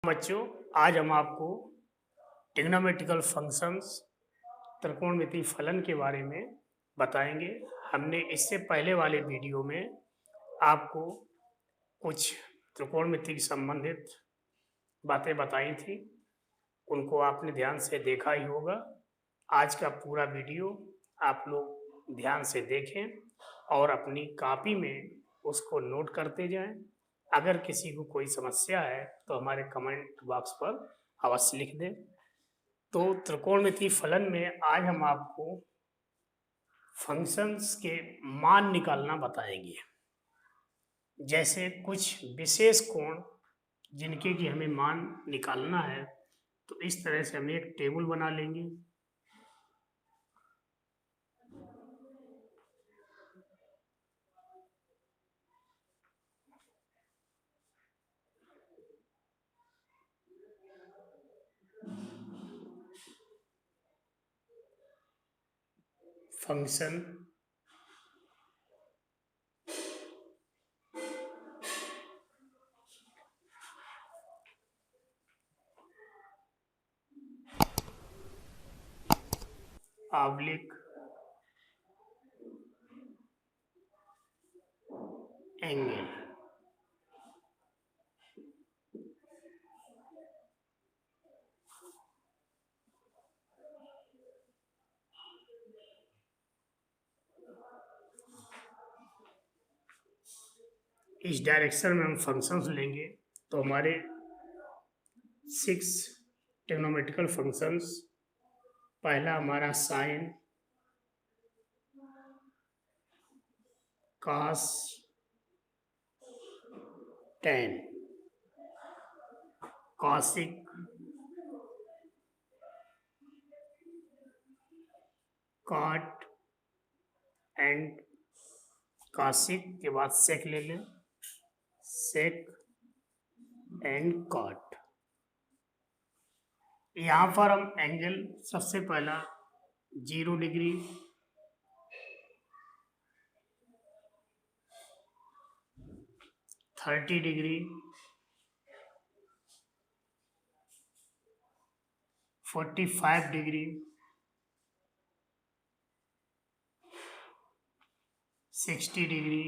बच्चों, आज हम आपको ट्रिग्नोमेट्रिकल फंक्शंस त्रिकोणमितीय फलन के बारे में बताएंगे। हमने इससे पहले वाले वीडियो में आपको कुछ त्रिकोणमिति से संबंधित बातें बताई थी, उनको आपने ध्यान से देखा ही होगा। आज का पूरा वीडियो आप लोग ध्यान से देखें और अपनी कॉपी में उसको नोट करते जाएं। अगर किसी को कोई समस्या है तो हमारे कमेंट बॉक्स पर अवश्य लिख दें। तो त्रिकोणमितीय फलन में आज हम आपको फंक्शंस के मान निकालना बताएंगे। जैसे कुछ विशेष कोण जिनके कि हमें मान निकालना है, तो इस तरह से हम एक टेबल बना लेंगे। Function oblique angle. इस डायरेक्शन में हम फंक्शंस लेंगे तो हमारे 6 ट्रिग्नोमेट्रिकल फंक्शंस। पहला हमारा sine, cos, tan, cosec, cot and cosec के बाद सेक ले लें, सेक एंड कॉट। यहाँ पर हम एंगल सबसे पहला 0 degree, 30 degree, 45 degree, 60 degree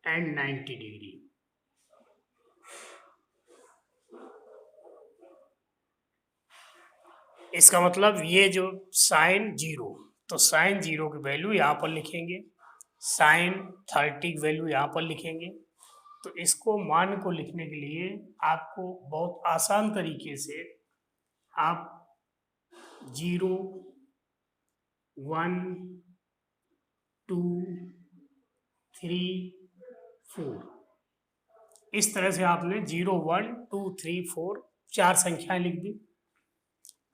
and 90 degree. इसका मतलब ये जो साइन 0, तो साइन 0 की वैल्यू यहाँ पर लिखेंगे, साइन 30 की वैल्यू यहाँ पर लिखेंगे। तो इसको मान को लिखने के लिए आपको बहुत आसान तरीके से आप 0, 1, 2, 3, 4 इस तरह से आपने 0, 1, 2, 3, 4 4 संख्याएं लिख दी।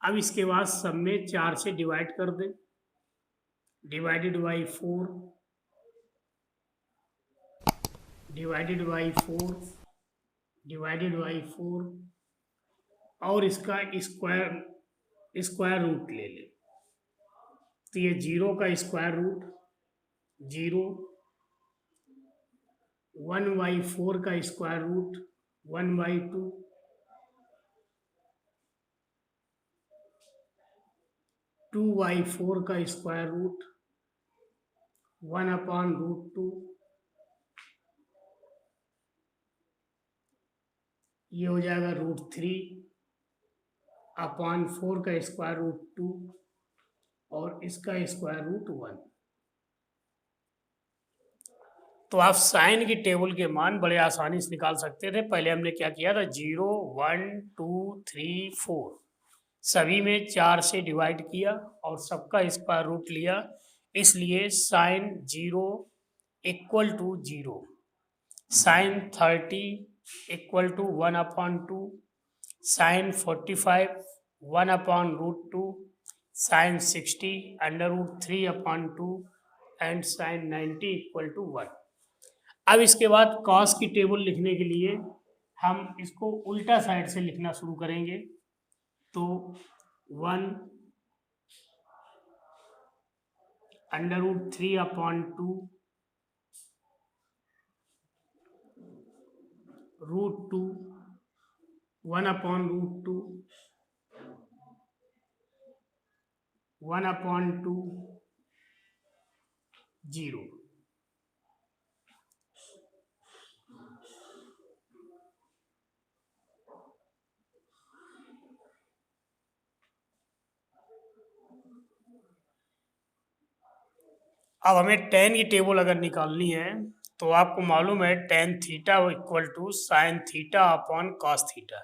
अब इसके बाद सब में 4 से डिवाइड कर दें, divided by 4, divided by 4, divided by 4 और इसका स्क्वायर रूट ले लें। तो ये 0 का स्क्वायर रूट 0, 1/4 का स्क्वायर रूट 1/2, 2/4 का स्क्वायर रूट 1/√2, ये हो जाएगा √3 अपॉन 4 का स्क्वायर रूट 2 और इसका स्क्वायर रूट 1। तो आप साइन की टेबल के मान बड़े आसानी से निकाल सकते थे। पहले हमने क्या किया था, 0, 1, 2, 3, 4 सभी में 4 से डिवाइड किया और सबका स्क्वायर रूट लिया। इसलिए sine 0 equal to 0, sine 30 equal to 1/2, sine 45 1/√2, sine 60 √3/2 and sine 90 equal to 1। अब इसके बाद कॉस की टेबल लिखने के लिए हम इसको उल्टा साइड से लिखना शुरू करेंगे। तो 1 √3/2 √2 1/√2 1/2 0। अब हमें tan की टेबल अगर निकालनी है तो आपको मालूम है tan theta equal to sine theta upon cos theta.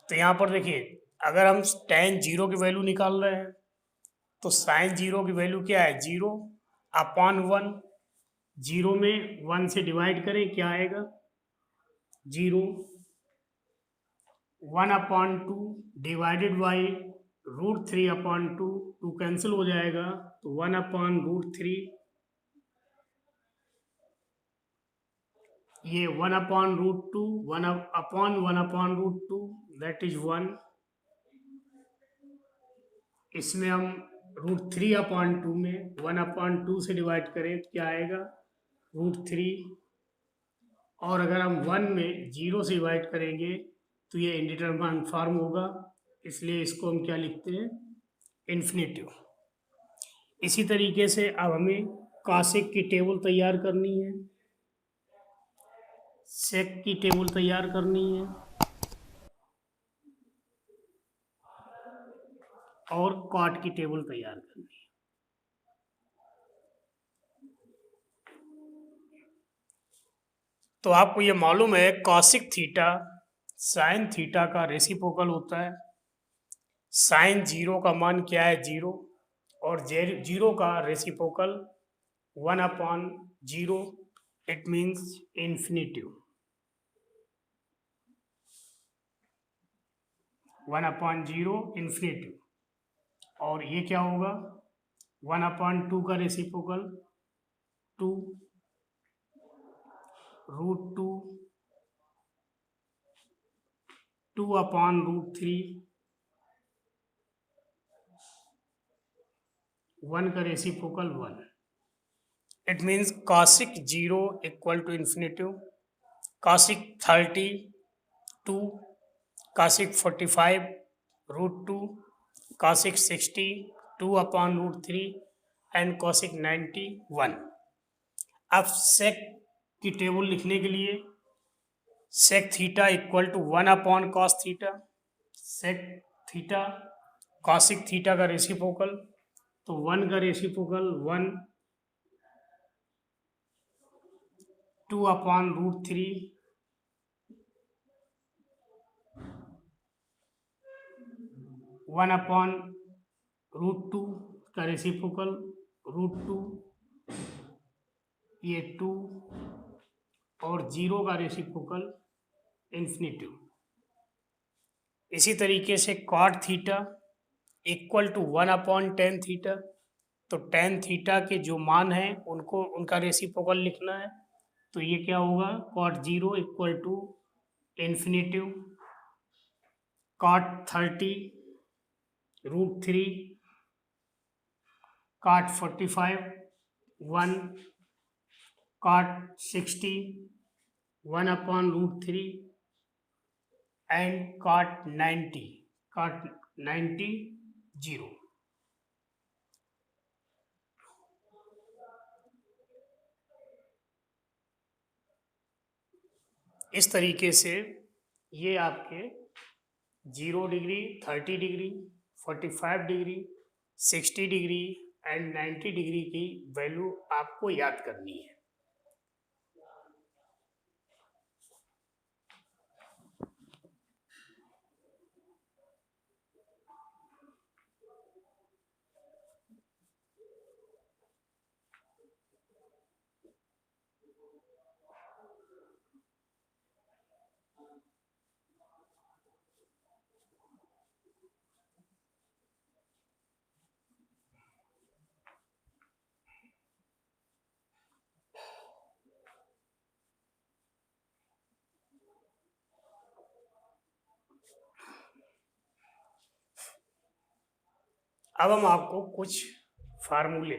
तो यहाँ पर देखिए, अगर हम tan 0 की वैल्यू निकाल रहे हैं तो साइन 0 की वैल्यू क्या है, 0/1। 0 में 1 से डिवाइड करें, क्या आएगा, 0। 1/2 डिवाइडेड बाई √3/2, 2 कैंसिल हो जाएगा तो 1/√3। ये 1/√2 1/1/√2 दैट इज 1। इसमें हम √3/2 में 1/2 से डिवाइड करें, क्या आएगा, √3। और अगर हम 1 में 0 से डिवाइड करेंगे तो ये इंडिटरमिनेट फॉर्म होगा, इसलिए इसको हम क्या लिखते हैं, इन्फिनेटिव। इसी तरीके से अब हमें कॉसेक की टेबल तैयार करनी है, सेक की टेबल तैयार करनी है और कॉट की टेबल तैयार करनी है। तो आपको ये मालूम है कॉसिक थीटा साइन थीटा का रेसिप्रोकल होता है। साइन 0 का मान क्या है, 0, और 0 का reciprocal 1/0, it means infinitive. 1/0 infinitive. और ये क्या होगा, 1/2 का रेसिप्रोकल 2 √2 2/√3 1 का reciprocal 1। It means cosec 0 equal to infinitive, cosec 30 2, cosec 45 √2, cosec 60 2/√3 and cosec 90 1। अब सेक की टेबल लिखने के लिए sec theta equal to 1/cos theta, sec theta cosec theta का रेसिप्रोकल, तो 1 का रेसिप्रोकल 1 2/√3 1/√2 का रेसिप्रोकल √2, ये 2, और 0 का रेसिप्रोकल इन्फिनेटिव। इसी तरीके से cot theta equal to 1/tan theta, तो tan थीटा के जो मान हैं उनको उनका रेसिप्रोकल लिखना है, तो ये क्या होगा, cot 0 equal to infinitive cot 30 √3, cot 45 1, cot 60 1/√3 and cot 90 0। इस तरीके से ये आपके 0 degree 30 degree 45 degree 60 degree and 90 degree की वैल्यू आपको याद करनी है। अब हम आपको कुछ फार्मूले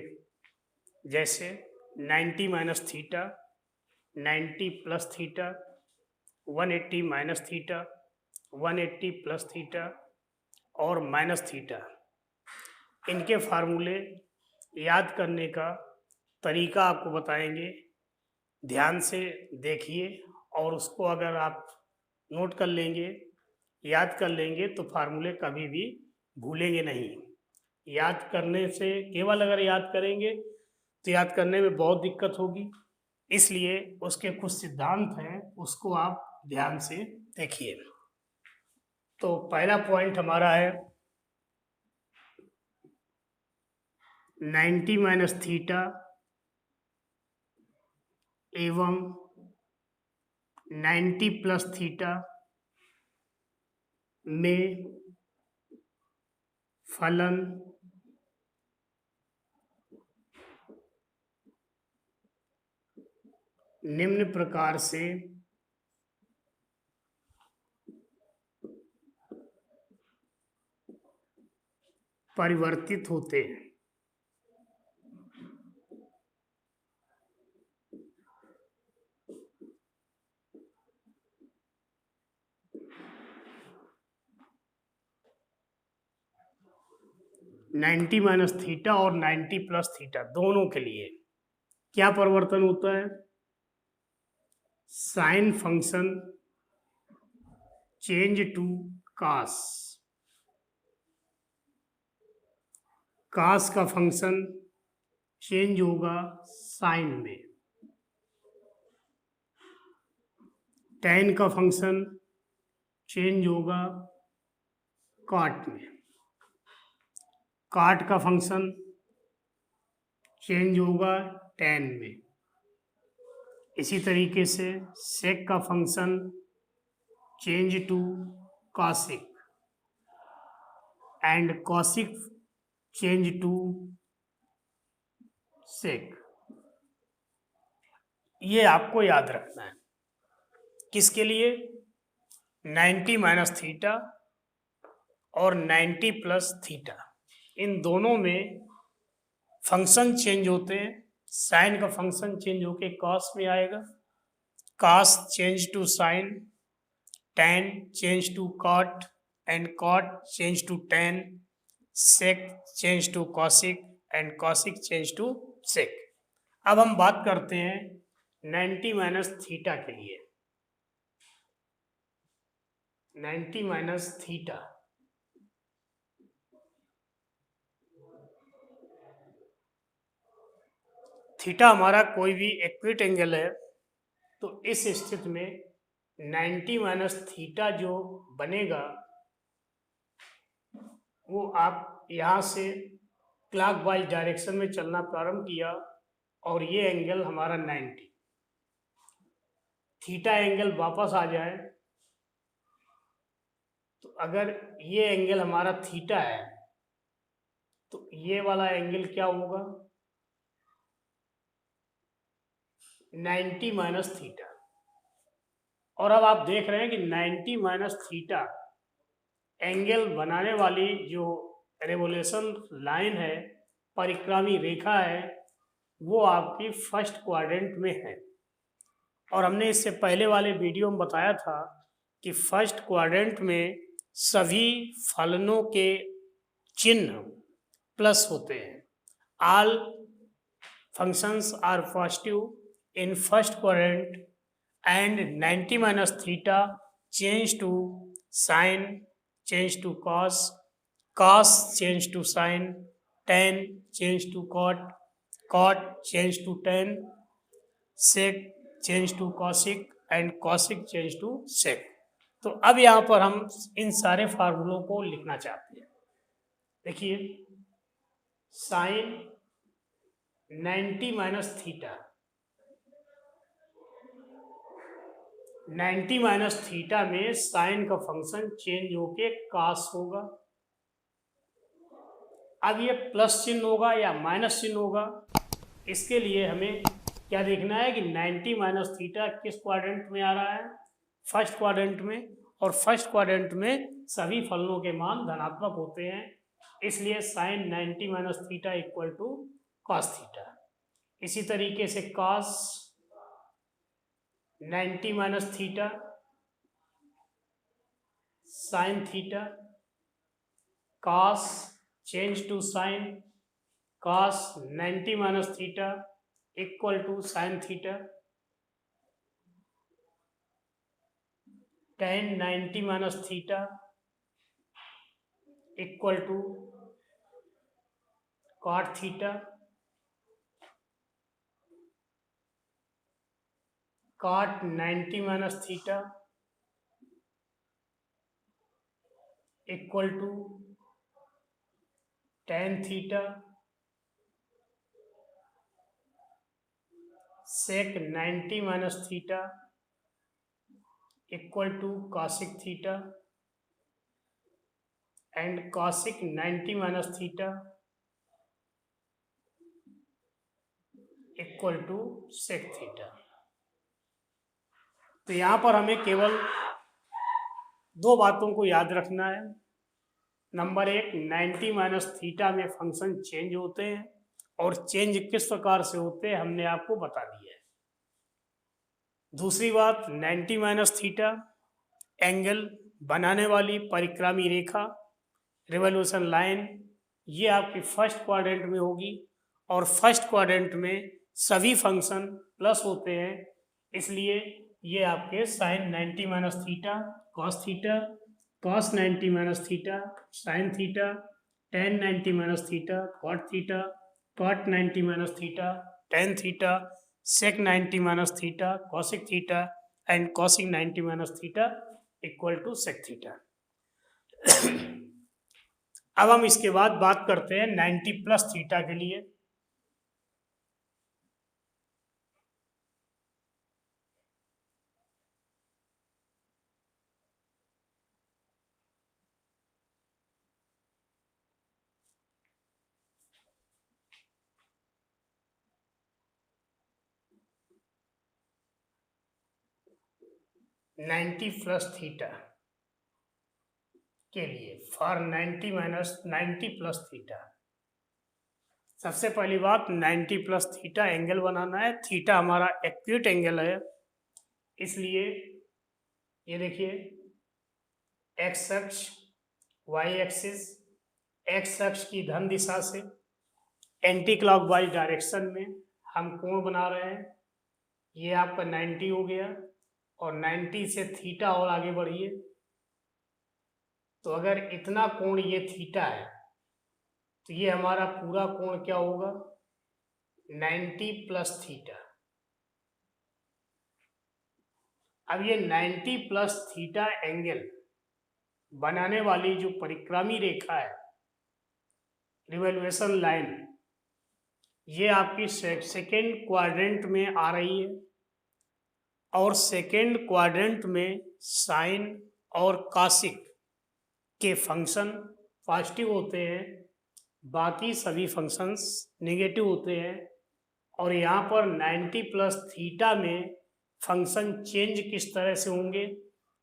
जैसे 90 minus theta, 90 plus theta, 180 minus theta, 180 plus theta और माइनस थीटा। इनके फार्मूले याद करने का तरीका आपको बताएंगे, ध्यान से देखिए और उसको अगर आप नोट कर लेंगे, याद कर लेंगे तो फार्मूले कभी भी भूलेंगे नहीं। याद करने से, केवल अगर याद करेंगे तो याद करने में बहुत दिक्कत होगी, इसलिए उसके कुछ सिद्धांत हैं, उसको आप ध्यान से देखिए। तो पहला पॉइंट हमारा है 90 माइनस थीटा एवं 90 प्लस थीटा में फलन निम्न प्रकार से परिवर्तित होते हैं। नाइन्टी माइनस थीटा और 90 प्लस थीटा दोनों के लिए क्या परिवर्तन होता है? Sine function change to cos, cos का फंक्शन चेंज होगा साइन में, टैन का फंक्शन चेंज होगा कॉट में, कॉट का फंक्शन चेंज होगा टैन में। इसी तरीके से सेक का function change to cosec and cosec change to sec. ये आपको याद रखना है। किसके लिए? 90 माइनस थीटा और 90 प्लस थीटा, इन दोनों में फंक्शन चेंज होते हैं। साइन का फंक्शन चेंज होके कॉस में आएगा, cos change to sine, tan change to cot and cot change to tan, sec change to cosec and cosec change to sec. अब हम बात करते हैं 90 माइनस थीटा के लिए। 90 माइनस थीटा, थीटा हमारा कोई भी एक्यूट एंगल है, तो इस स्थिति में 90 माइनस थीटा जो बनेगा वो आप यहाँ से क्लॉकवाइज डायरेक्शन में चलना प्रारंभ किया और ये एंगल हमारा 90, थीटा एंगल वापस आ जाए तो अगर ये एंगल हमारा थीटा है तो ये वाला एंगल क्या होगा? 90 माइनस थीटा। और अब आप देख रहे हैं कि 90 माइनस थीटा एंगल बनाने वाली जो रेवोल्यूशन लाइन है, परिक्रामी रेखा है, वो आपकी फर्स्ट क्वाड्रेंट में है। और हमने इससे पहले वाले वीडियो में बताया था कि फर्स्ट क्वाड्रेंट में सभी फलनों के चिन्ह प्लस होते हैं। All functions are positive in first quadrant and 90 minus theta change to sine, change to cos, cos change to sine, tan change to cot, cot change to tan, sec change to cosec and cosec change to sec. तो अब यहाँ पर हम इन सारे फार्मूलों को लिखना चाहते हैं। देखिए, sine 90 minus theta, 90 minus theta में साइन का फंक्शन चेंज होके कास होगा। अब ये प्लस चिन्ह होगा या माइनस चिन्ह होगा, इसके लिए हमें क्या देखना है कि 90 माइनस थीटा किस क्वाड्रेंट में आ रहा है? फर्स्ट क्वाड्रेंट में। और फर्स्ट क्वाड्रेंट में सभी फलनों के मान धनात्मक होते हैं, इसलिए sine 90 minus theta equal to cos theta. इसी तरीके से cos 90 minus theta, sine theta, cos change to sine, cos 90 minus theta equal to sine theta, tan 90 minus theta equal to cot theta, cot 90 minus theta equal to tan theta, sec 90 minus theta equal to cosic theta and cosic 90 minus theta equal to sec theta. तो यहाँ पर हमें केवल दो बातों को याद रखना है। नंबर एक, 90 माइनस थीटा में फंक्शन चेंज होते हैं और चेंज किस प्रकार से होते हैं हमने आपको बता दिया है। दूसरी बात, 90 माइनस थीटा एंगल बनाने वाली परिक्रामी रेखा, रिवोल्यूशन लाइन, ये आपकी फर्स्ट क्वाड्रेंट में होगी और फर्स्ट क्वाड्रेंट में सभी फंक्शन प्लस होते हैं, इसलिए ये आपके sine 90 minus theta, cos theta, cos 90 minus theta, sine theta, tan 90 minus theta, cot 90 minus theta, tan theta, sec 90 minus theta, cosic theta and cosic 90 minus theta equal to sec theta. अब हम इसके बाद बात करते हैं 90 plus theta के लिए। Ninety plus theta के लिए फॉर 90 माइनस 90 प्लस थीटा, सबसे पहली बात 90 प्लस थीटा एंगल बनाना है। थीटा हमारा एक्यूट एंगल है, इसलिए ये देखिए एक्स अक्ष, वाई एक्सिस, एक्स अक्ष की धन दिशा से एंटी क्लॉकवाइज डायरेक्शन में हम कोण बना रहे हैं। ये आपका 90 हो गया और 90 से थीटा और आगे बढ़िए, तो अगर इतना कोण ये थीटा है तो ये हमारा पूरा कोण क्या होगा, 90 प्लस थीटा। अब ये 90 प्लस थीटा एंगल बनाने वाली जो परिक्रामी रेखा है, रिवोल्यूशन लाइन, ये आपकी सेकेंड क्वाड्रेंट में आ रही है और सेकेंड क्वाड्रेंट में साइन और कॉसिक के फंक्शन पॉजिटिव होते हैं, बाकी सभी फंक्शंस नेगेटिव होते हैं। और यहाँ पर 90 प्लस थीटा में फंक्शन चेंज किस तरह से होंगे,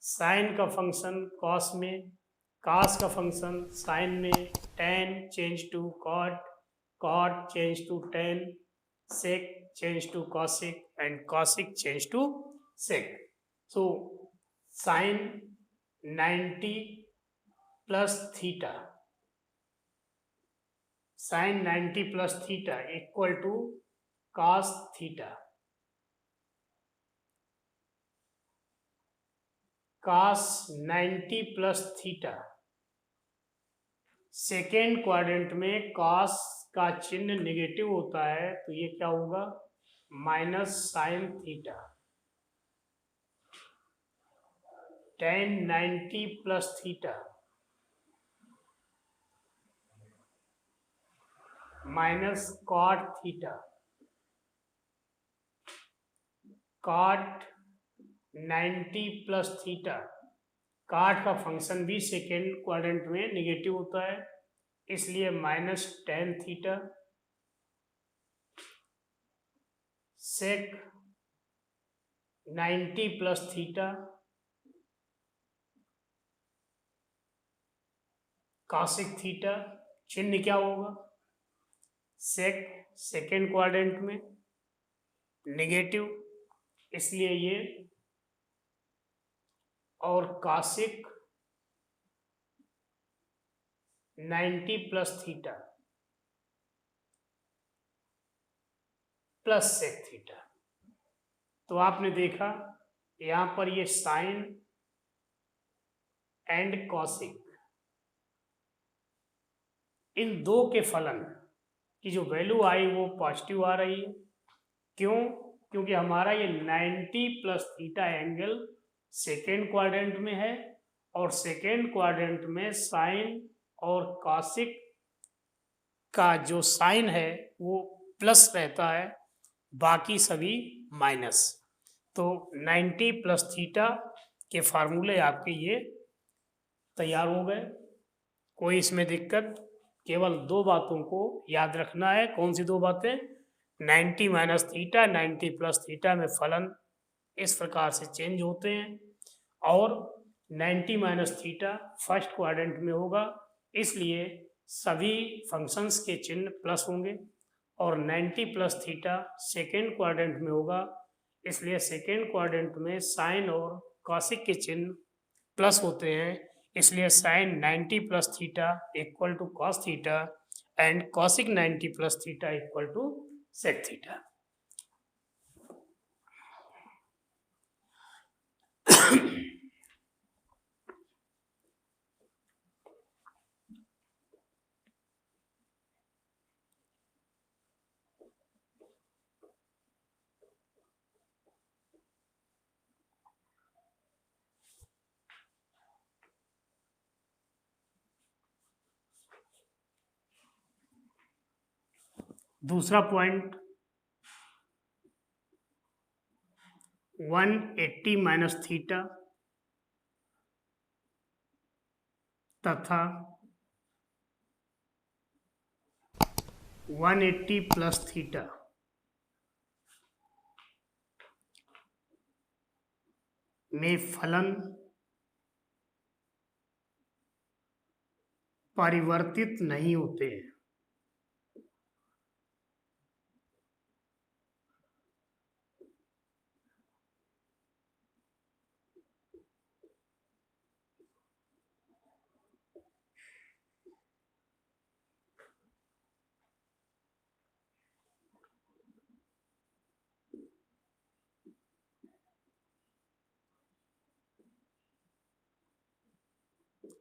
साइन का फंक्शन कॉस में, कॉस का फंक्शन साइन में, tan change to cot, cot change to tan, sec change to cosic and cosic change to sec. So sin 90 plus theta, sin 90 plus theta equal to cos theta, cos 90 plus theta, second quadrant में cos का चिन्ह negative होता है तो ये क्या होगा, minus sine theta, tan 90 plus theta minus cot theta, cot 90 plus theta, cot का फंक्शन भी सेकेंड क्वाड्रेंट में नेगेटिव होता है, इसलिए minus tan theta, sec 90 plus theta, cosec theta, चिन्ह क्या होगा, सेक सेकेंड क्वाड्रेंट में नेगेटिव, इसलिए ये, और cosec 90 plus theta plus sec theta. तो आपने देखा यहां पर ये साइन एंड कॉसिक, इन दो के फलन की जो वैल्यू आई वो पॉजिटिव आ रही है। क्यों? क्योंकि हमारा ये 90 plus theta angle second quadrant में है, और सेकेंड क्वाड्रेंट में साइन और कॉसिक का जो साइन है वो प्लस रहता है, बाकी सभी माइनस। तो 90 प्लस थीटा के फार्मूले आपके ये तैयार हो गए। कोई इसमें दिक्कत, केवल दो बातों को याद रखना है। कौन सी दो बातें? 90 माइनस थीटा, 90 प्लस थीटा में फलन इस प्रकार से चेंज होते हैं, और 90 माइनस थीटा फर्स्ट क्वाड्रेंट में होगा, इसलिए सभी फंक्शंस के चिन्ह प्लस होंगे, और 90 प्लस थीटा सेकेंड क्वाड्रेंट में होगा, इसलिए सेकेंड क्वाड्रेंट में साइन और कॉसिक के चिन्ह प्लस होते हैं, इसलिए sine 90 plus theta equal to cos theta and cosec 90 plus theta equal to sec theta. दूसरा पॉइंट, 180 माइनस थीटा तथा 180 प्लस थीटा में फलन परिवर्तित नहीं होते हैं।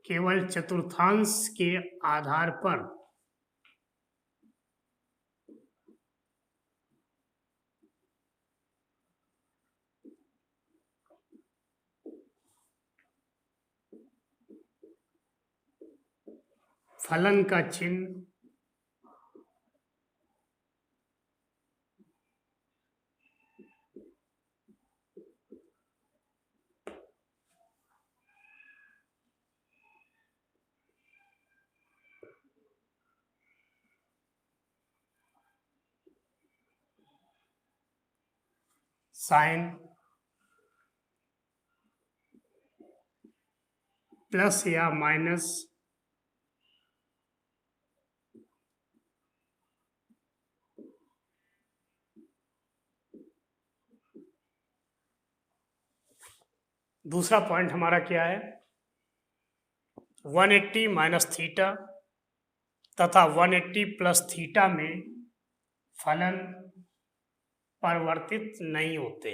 केवल चतुर्थांश के आधार पर फलन का चिन्ह साइन प्लस या माइनस दूसरा पॉइंट हमारा क्या है? 180 माइनस थीटा तथा 180 प्लस थीटा में फलन परिवर्तित नहीं होते।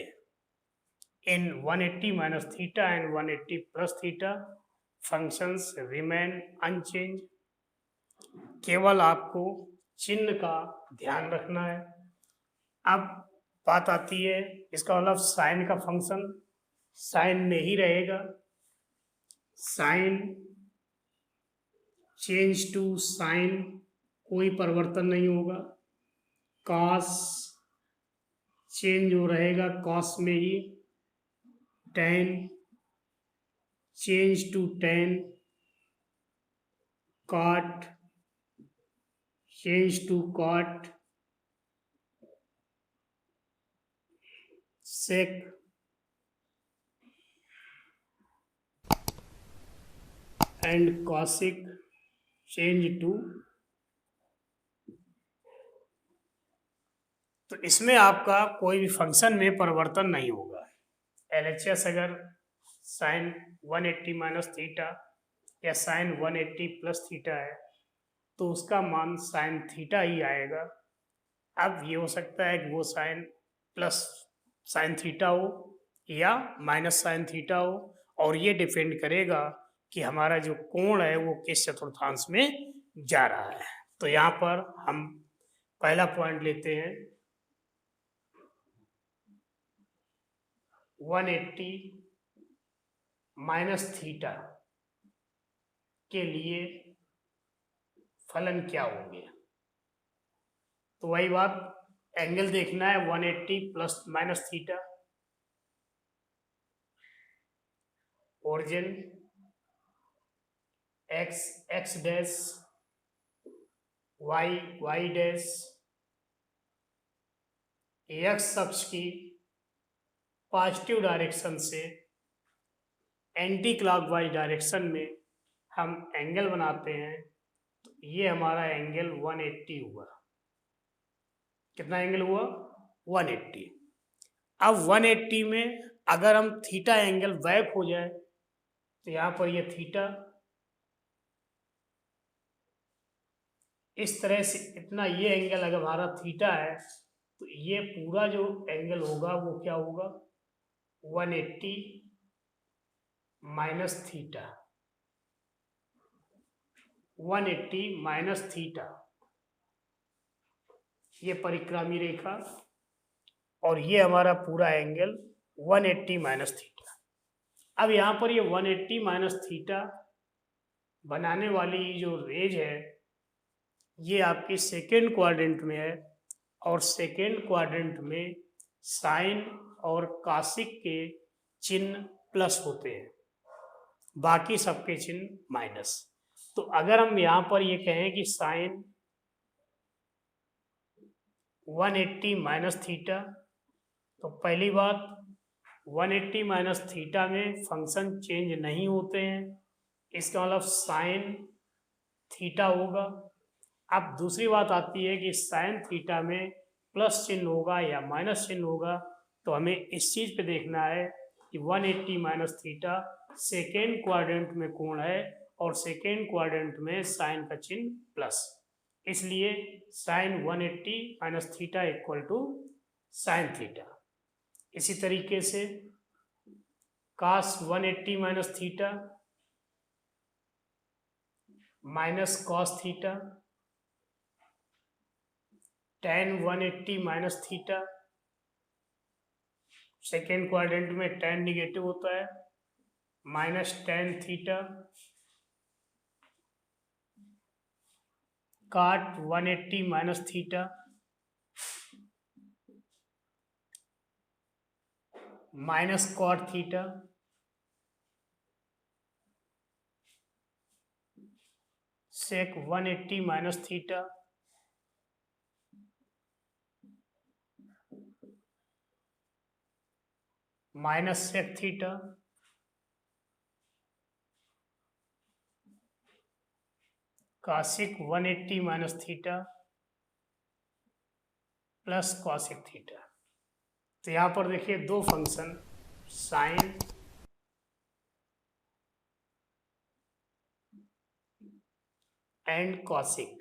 In 180 minus theta and 180 plus theta functions remain unchange. केवल आपको चिन्ह का ध्यान रखना है। अब बात आती है, इसका मतलब साइन का फंक्शन साइन में ही रहेगा, साइन चेंज टू साइन, कोई परिवर्तन नहीं होगा। कॉस चेंज हो रहेगा कॉस में ही, tan change to tan, cot change to cot, sec and cosec change to तो इसमें आपका कोई भी फंक्शन में परिवर्तन नहीं होगा। LHS अगर साइन 180 माइनस थीटा या साइन 180 प्लस थीटा है तो उसका मान साइन थीटा ही आएगा। अब ये हो सकता है कि वो साइन प्लस साइन थीटा हो या माइनस साइन थीटा हो, और ये डिपेंड करेगा कि हमारा जो कोण है वो किस चतुर्थांश में जा रहा है। तो यहाँ पर हम पहला पॉइंट लेते हैं 180 माइनस थीटा के लिए फलन क्या होंगे। तो वही बात, एंगल देखना है 180 plus minus theta, origin x x dash y y dash, x अक्ष की पॉजिटिव डायरेक्शन से एंटी क्लॉकवाइज डायरेक्शन में हम एंगल बनाते हैं। तो ये हमारा एंगल 180 हुआ। कितना एंगल हुआ? 180। अब 180 में अगर हम थीटा एंगल बैक हो जाए तो यहाँ पर ये थीटा इस तरह से, इतना ये एंगल अगर हमारा थीटा है तो ये पूरा जो एंगल होगा वो क्या होगा? 180 माइनस थीटा, 180 माइनस थीटा, ये परिक्रामी रेखा, और ये हमारा पूरा एंगल 180 माइनस थीटा। अब यहाँ पर ये 180 माइनस थीटा बनाने वाली जो रेज है ये आपकी सेकेंड क्वाड्रेंट में है, और सेकेंड क्वाड्रेंट में साइन और काशिक के चिन्ह प्लस होते हैं, बाकी सबके चिन्ह माइनस। तो अगर हम यहाँ पर ये कहें कि साइन 180 माइनस थीटा, तो पहली बात 180 माइनस थीटा में फंक्शन चेंज नहीं होते हैं, इसका मतलब साइन थीटा होगा। अब दूसरी बात आती है कि साइन थीटा में प्लस चिन्ह होगा या माइनस चिन्ह होगा, तो हमें इस चीज़ पे देखना है कि 180 माइनस थीटा सेकेंड क्वाड्रेंट में कोण है और सेकेंड क्वाड्रेंट में साइन का चिन्ह प्लस, इसलिए sine 180 minus theta equal to sine theta. इसी तरीके से cos 180 minus theta minus cos theta, tan 180 minus theta, second quadrant में tan निगेटिव होता है, minus tan theta, cot 180 minus theta, minus cot theta, sec 180 minus theta, minus sec theta, cosec 180 minus theta plus cosec theta. तो यहाँ पर देखिए दो function sine and cosec.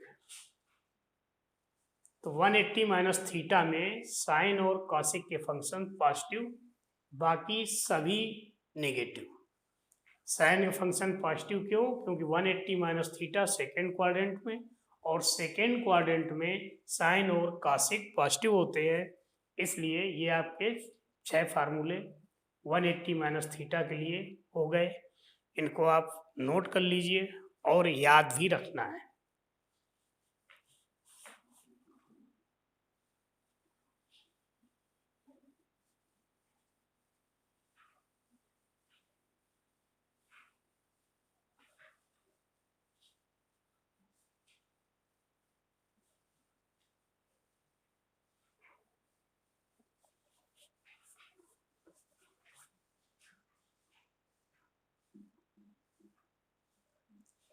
तो 180 minus theta में साइन और कॉसिक के फंक्शन पॉजिटिव, बाकी सभी नेगेटिव। साइन का फंक्शन पॉजिटिव क्यों? क्योंकि 180 माइनस थीटा सेकेंड क्वाड्रेंट में, और सेकेंड क्वाड्रेंट में साइन और कॉसिक पॉजिटिव होते हैं, इसलिए ये आपके 6 फार्मूले 180 माइनस थीटा के लिए हो गए। इनको आप नोट कर लीजिए और याद भी रखना है।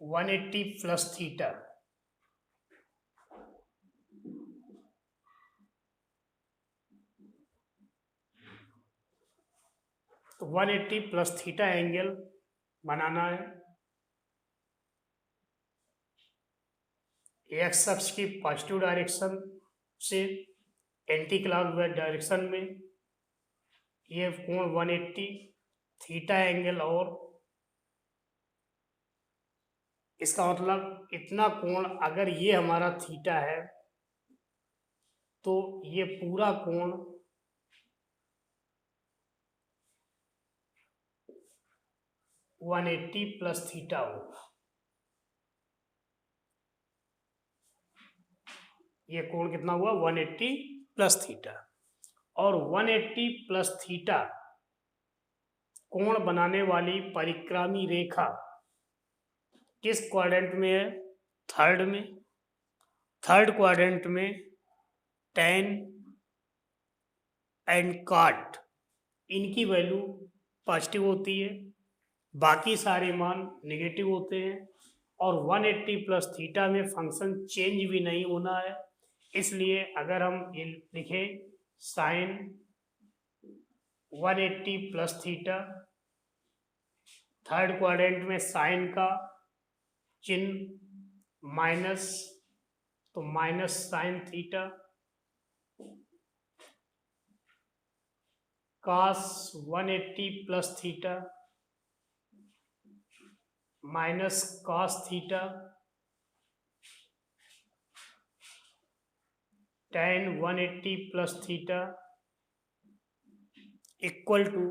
वन 180 प्लस थीटा तो 180 प्लस थीटा एंगल बनाना है। एक्स अक्ष की पॉजिटिव डायरेक्शन से एंटी क्लॉकवाइज डायरेक्शन में ये कोण 180 थीटा एंगल, और इसका मतलब इतना कोण, अगर ये हमारा थीटा है तो ये पूरा कोण 180 प्लस थीटा होगा। ये कोण कितना हुआ? 180 प्लस थीटा। और 180 प्लस थीटा कोण बनाने वाली परिक्रामी रेखा किस क्वाड्रेंट में है? थर्ड में। थर्ड क्वाड्रेंट में tan एंड cot इनकी वैल्यू पॉजिटिव होती है, बाकी सारे मान नेगेटिव होते हैं। और 180 प्लस थीटा में फंक्शन चेंज भी नहीं होना है, इसलिए अगर हम ये लिखें sine 180 plus theta, third quadrant में साइन का चिन्ह माइनस, तो minus sine theta, cos 180 plus theta minus cos theta, tan 180 plus theta equal to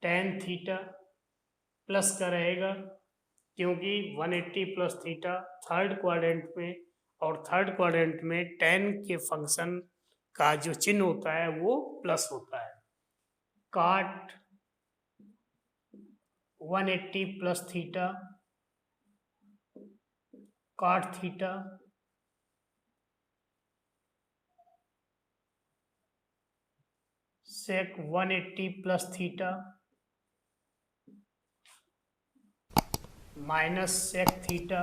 tan theta plus का रहेगा, क्योंकि 180 प्लस थीटा थर्ड क्वाड्रेंट में, और थर्ड क्वाड्रेंट में tan के फंक्शन का जो चिन्ह होता है वो प्लस होता है। cot 180 plus theta, cot theta sec 180 plus theta minus sec theta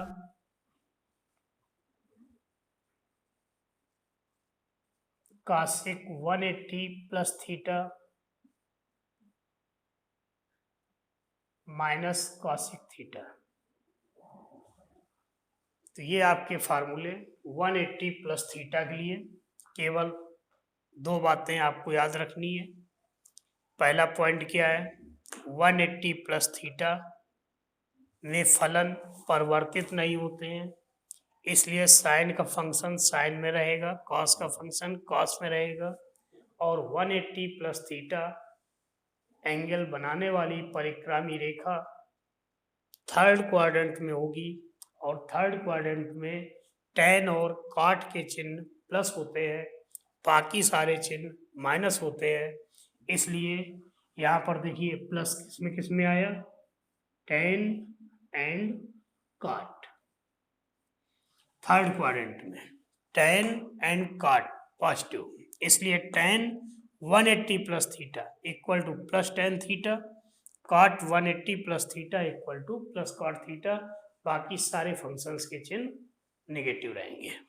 cosec 180 plus theta minus cosec theta. तो ये आपके फार्मूले 180 प्लस थीटा के लिए। केवल दो बातें आपको याद रखनी है। पहला पॉइंट क्या है? 180 प्लस थीटा में फलन परिवर्तित नहीं होते हैं, इसलिए साइन का फंक्शन साइन में रहेगा, कॉस का फंक्शन कॉस में रहेगा। और 180 प्लस थीटा एंगल बनाने वाली परिक्रामी रेखा थर्ड क्वाड्रेंट में होगी, और थर्ड क्वाड्रेंट में tan और cot के चिन्ह प्लस होते हैं, बाकी सारे चिन्ह माइनस होते हैं। इसलिए यहाँ पर देखिए प्लस किस में आया? tan and cot। Third quadrant में tan एंड cot पॉजिटिव, इसलिए tan 180 plus theta equal to plus tan theta, cot 180 plus theta equal to plus cot theta. बाकी सारे फंक्शंस के चिन्ह नेगेटिव रहेंगे।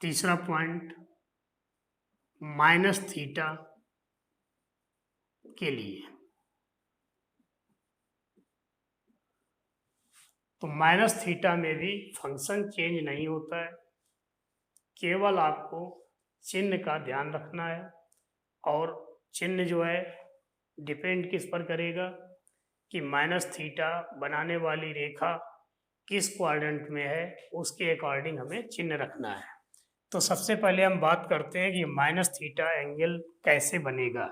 तीसरा पॉइंट माइनस थीटा के लिए। तो माइनस थीटा में भी फंक्शन चेंज नहीं होता है, केवल आपको चिन्ह का ध्यान रखना है। और चिन्ह जो है डिपेंड किस पर करेगा कि माइनस थीटा बनाने वाली रेखा किस क्वाड्रेंट में है, उसके अकॉर्डिंग हमें चिन्ह रखना है। तो सबसे पहले हम बात करते हैं कि माइनस थीटा एंगल कैसे बनेगा।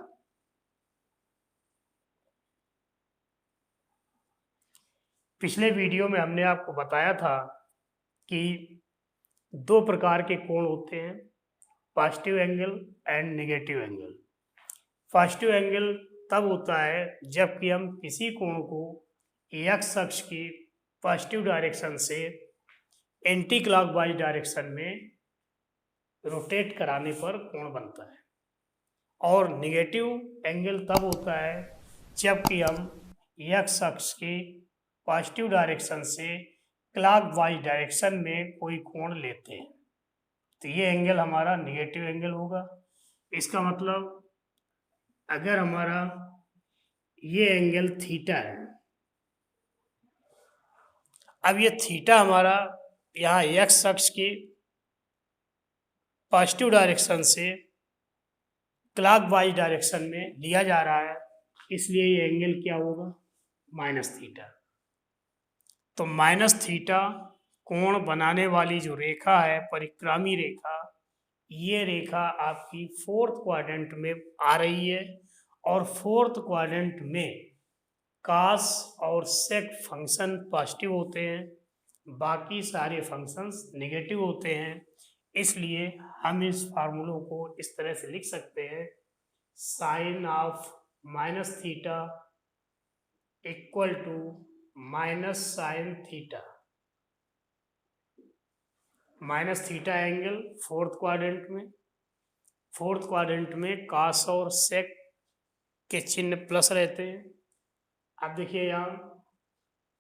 पिछले वीडियो में हमने आपको बताया था कि दो प्रकार के कोण होते हैं, positive angle and negative angle. Positive angle तब होता है जबकि हम किसी कोण को एक्स अक्ष की पॉजिटिव डायरेक्शन से एंटी क्लॉकवाइज डायरेक्शन में रोटेट कराने पर कोण बनता है। और निगेटिव एंगल तब होता है जबकि हम एक्स अक्ष के पॉजिटिव डायरेक्शन से क्लॉकवाइज डायरेक्शन में कोई कोण लेते हैं, तो ये एंगल हमारा निगेटिव एंगल होगा। इसका मतलब अगर हमारा ये एंगल थीटा है, अब ये थीटा हमारा यहाँ एक्स अक्ष की पॉजिटिव डायरेक्शन से क्लॉकवाइज डायरेक्शन में लिया जा रहा है, इसलिए ये एंगल क्या होगा, माइनस थीटा। तो माइनस थीटा कोण बनाने वाली जो रेखा है, परिक्रामी रेखा, ये रेखा आपकी फोर्थ क्वाड्रेंट में आ रही है और फोर्थ क्वाड्रेंट में कॉस और सेक फंक्शन पॉजिटिव होते हैं, बाकी सारे फंक्शंस नेगेटिव होते हैं। इसलिए हम इस फार्मूलों को इस तरह से लिख सकते हैं, sine of minus theta equal to minus sine theta. Minus theta angle fourth quadrant में कॉस और सेक के चिन्ह प्लस रहते हैं। अब देखिए यहाँ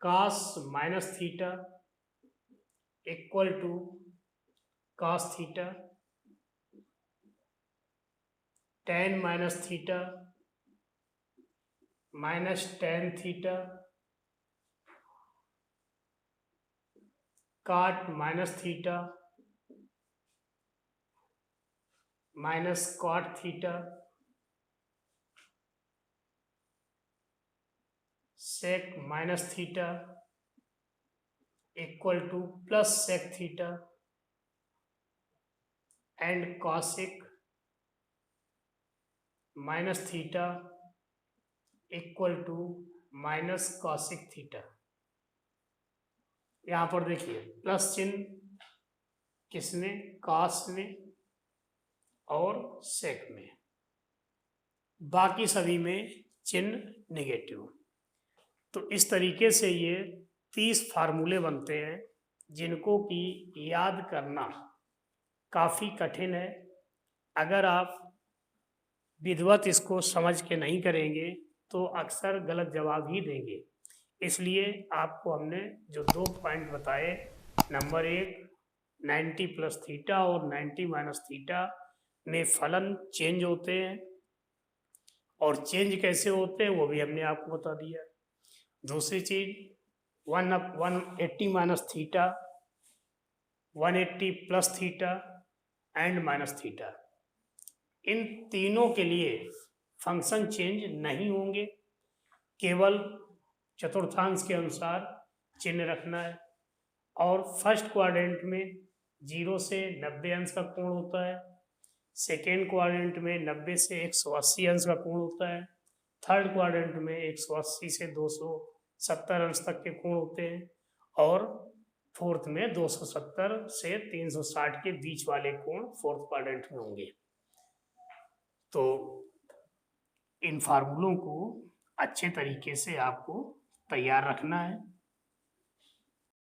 cos minus theta equal to cos theta, tan minus theta minus tan theta, cot minus theta minus cot theta, sec minus theta equal to plus sec theta and cosec minus theta equal to minus cosec theta. यहाँ पर देखिए plus चिन्ह किसमें, cos में और सेक में, बाकी सभी में चिन्ह नेगेटिव। तो इस तरीके से ये 30 फार्मूले बनते हैं जिनको कि याद करना काफ़ी कठिन है। अगर आप विधिवत इसको समझ के नहीं करेंगे तो अक्सर गलत जवाब ही देंगे। इसलिए आपको हमने जो 2 पॉइंट बताए, नंबर 1 90 प्लस थीटा और 90 माइनस थीटा में फलन चेंज होते हैं, और चेंज कैसे होते हैं वो भी हमने आपको बता दिया। दूसरी चीज 180 minus theta, 180 plus theta and minus theta, इन तीनों के लिए फंक्शन चेंज नहीं होंगे, केवल चतुर्थांश के अनुसार चिन्ह रखना है। और फर्स्ट क्वाड्रेंट में 0 से 90 अंश का कोण होता है, सेकेंड क्वाड्रेंट में 90 से 180 अंश का कोण होता है, थर्ड क्वाड्रेंट में 180 से 270 अंश तक के कोण होते हैं, और फोर्थ में 270 से 360 के बीच वाले कोण फोर्थ क्वाड्रेंट में होंगे। तो इन फार्मूलों को अच्छे तरीके से आपको तैयार रखना है।